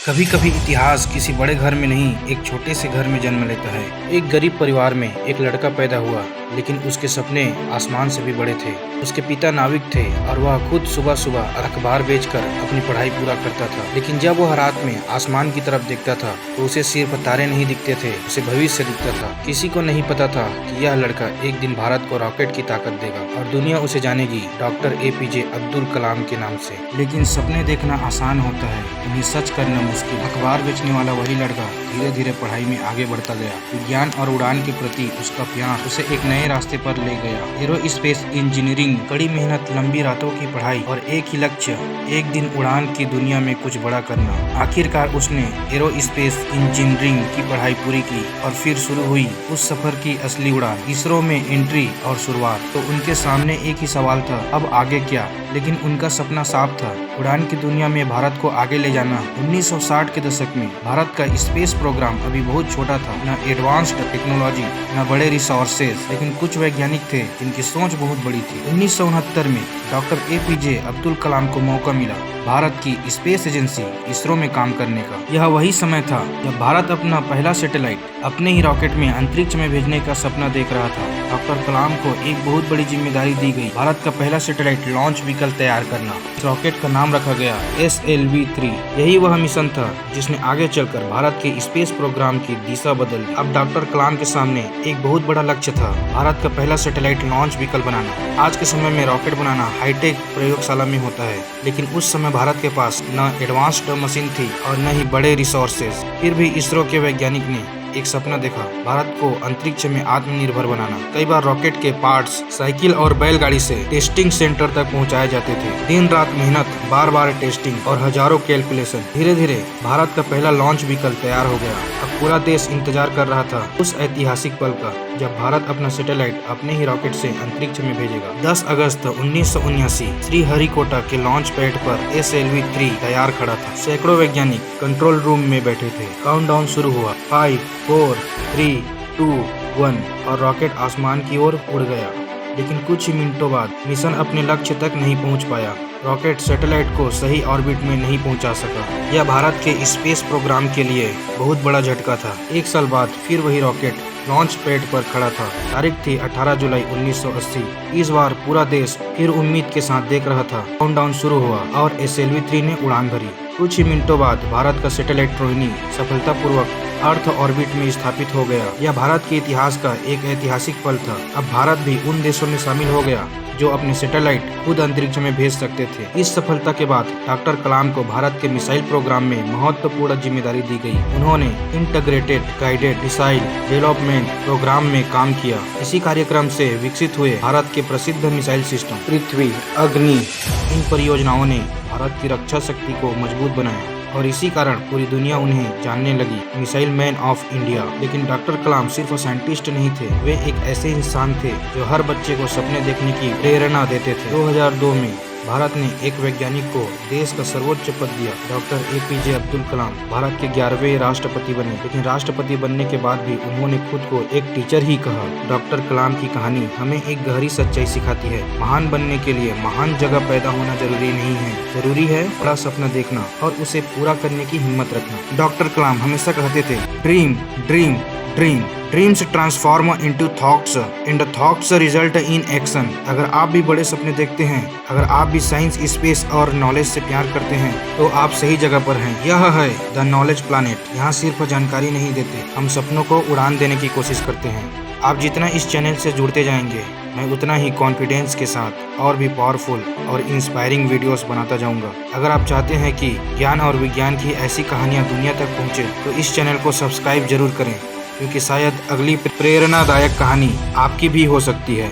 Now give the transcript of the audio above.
कभी कभी इतिहास किसी बड़े घर में नहीं, एक छोटे से घर में जन्म लेता है। एक गरीब परिवार में एक लड़का पैदा हुआ, लेकिन उसके सपने आसमान से भी बड़े थे। उसके पिता नाविक थे और वह खुद सुबह सुबह अखबार बेचकर अपनी पढ़ाई पूरा करता था। लेकिन जब वह रात में आसमान की तरफ देखता था तो उसे सिर्फ तारे नहीं दिखते थे, उसे भविष्य दिखता था। किसी को नहीं पता था कि यह लड़का एक दिन भारत को रॉकेट की ताकत देगा और दुनिया उसे जानेगी डॉक्टर APJ अब्दुल कलाम के नाम से। लेकिन सपने देखना आसान होता है, उन्हें सच करना मुश्किल। अखबार बेचने वाला वही लड़का धीरे धीरे पढ़ाई में आगे बढ़ता गया। विज्ञान और उड़ान के प्रति उसका प्यार उसे एक नए रास्ते पर ले गया। एरोस्पेस इंजीनियरिंग, कड़ी मेहनत, लंबी रातों की पढ़ाई और एक ही लक्ष्य, एक दिन उड़ान की दुनिया में कुछ बड़ा करना। आखिरकार उसने एरोस्पेस इंजीनियरिंग की पढ़ाई पूरी की और फिर शुरू हुई उस सफर की असली उड़ान, इसरो में एंट्री और शुरुआत। तो उनके सामने एक ही सवाल था, अब आगे क्या? लेकिन उनका सपना साफ था, उड़ान की दुनिया में भारत को आगे ले जाना। 1960 के दशक में भारत का स्पेस प्रोग्राम अभी बहुत छोटा था, न एडवांस्ड टेक्नोलॉजी, न बड़े रिसोर्सेज, लेकिन कुछ वैज्ञानिक थे जिनकी सोच बहुत बड़ी थी। 1969 में डॉक्टर APJ अब्दुल कलाम को मौका मिला भारत की स्पेस एजेंसी इसरो में काम करने का। यह वही समय था जब भारत अपना पहला सैटेलाइट अपने ही रॉकेट में अंतरिक्ष में भेजने का सपना देख रहा था। डॉक्टर कलाम को एक बहुत बड़ी जिम्मेदारी दी गई, भारत का पहला सैटेलाइट लॉन्च व्हीकल तैयार करना। इस रॉकेट का नाम रखा गया SLV-3। यही वह मिशन था जिसने आगे चलकर भारत के स्पेस प्रोग्राम की दिशा बदल दी। अब डॉक्टर कलाम के सामने एक बहुत बड़ा लक्ष्य था, भारत का पहला सैटेलाइट लॉन्च व्हीकल बनाना। आज के समय में रॉकेट बनाना हाईटेक प्रयोगशाला में होता है, लेकिन उस समय भारत के पास न एडवांस्ड मशीन थी और न ही बड़े रिसोर्सेज। फिर भी इसरो के वैज्ञानिक ने एक सपना देखा, भारत को अंतरिक्ष में आत्मनिर्भर बनाना। कई बार रॉकेट के पार्ट्स साइकिल और बैलगाड़ी से टेस्टिंग सेंटर तक पहुंचाए जाते थे। दिन रात मेहनत, बार बार टेस्टिंग और हजारों कैलकुलेशन। धीरे धीरे भारत का पहला लॉन्च व्हीकल तैयार हो गया। अब पूरा देश इंतजार कर रहा था उस ऐतिहासिक पल का, जब भारत अपना सैटेलाइट अपने ही रॉकेट से अंतरिक्ष में भेजेगा। 10 अगस्त 1979 श्रीहरिकोटा के लॉन्च पैड पर SLV-3 तैयार खड़ा था। सैकड़ों वैज्ञानिक कंट्रोल रूम में बैठे थे। काउंटडाउन शुरू हुआ, 5, 4, 3, 2, 1 और रॉकेट आसमान की ओर उड़ गया। लेकिन कुछ ही मिनटों बाद मिशन अपने लक्ष्य तक नहीं पहुंच पाया। रॉकेट सैटेलाइट को सही ऑर्बिट में नहीं पहुंचा सका। यह भारत के स्पेस प्रोग्राम के लिए बहुत बड़ा झटका था। एक साल बाद फिर वही रॉकेट लॉन्च पैड पर खड़ा था। तारीख थी 18 जुलाई 1980। इस बार पूरा देश फिर उम्मीद के साथ देख रहा था। काउंटडाउन शुरू हुआ और SLV-3 ने उड़ान भरी। कुछ ही मिनटों बाद भारत का सैटेलाइट रोहिणी सफलतापूर्वक अर्थ ऑर्बिट में स्थापित हो गया। यह भारत के इतिहास का एक ऐतिहासिक पल था। अब भारत भी उन देशों में शामिल हो गया जो अपने सैटेलाइट खुद अंतरिक्ष में भेज सकते थे। इस सफलता के बाद डॉक्टर कलाम को भारत के मिसाइल प्रोग्राम में महत्वपूर्ण जिम्मेदारी दी गई। उन्होंने integrated guided missile development programme में काम किया। इसी कार्यक्रम से विकसित हुए भारत के प्रसिद्ध मिसाइल सिस्टम पृथ्वी, अग्नि। इन परियोजनाओं ने भारत की रक्षा शक्ति को मजबूत बनाया और इसी कारण पूरी दुनिया उन्हें जानने लगी, मिसाइल मैन ऑफ इंडिया। लेकिन डॉक्टर कलाम सिर्फ साइंटिस्ट नहीं थे, वे एक ऐसे इंसान थे जो हर बच्चे को सपने देखने की प्रेरणा देते थे। 2002 में भारत ने एक वैज्ञानिक को देश का सर्वोच्च पद दिया। डॉक्टर APJ अब्दुल कलाम भारत के 11वें राष्ट्रपति बने, लेकिन राष्ट्रपति बनने के बाद भी उन्होंने खुद को एक टीचर ही कहा। डॉक्टर कलाम की कहानी हमें एक गहरी सच्चाई सिखाती है, महान बनने के लिए महान जगह पैदा होना जरूरी नहीं है, जरूरी है बड़ा सपना देखना और उसे पूरा करने की हिम्मत रखना। डॉक्टर कलाम हमेशा कहते थे, dream dream dream, dreams transform into thoughts and thoughts result in action. अगर आप भी बड़े सपने देखते हैं, अगर आप भी साइंस, स्पेस और नॉलेज से प्यार करते हैं, तो आप सही जगह पर हैं। यह है द नॉलेज प्लैनेट। यहाँ सिर्फ जानकारी नहीं देते, हम सपनों को उड़ान देने की कोशिश करते हैं। आप जितना इस चैनल से जुड़ते जाएंगे, मैं उतना ही कॉन्फिडेंस के साथ और भी पावरफुल और इंस्पायरिंग वीडियोस बनाता जाऊंगा। अगर आप चाहते हैं कि ज्ञान और विज्ञान की ऐसी कहानियां दुनिया तक पहुंचे, तो इस चैनल को सब्सक्राइब जरूर करें, क्योंकि शायद अगली प्रेरणादायक कहानी आपकी भी हो सकती है।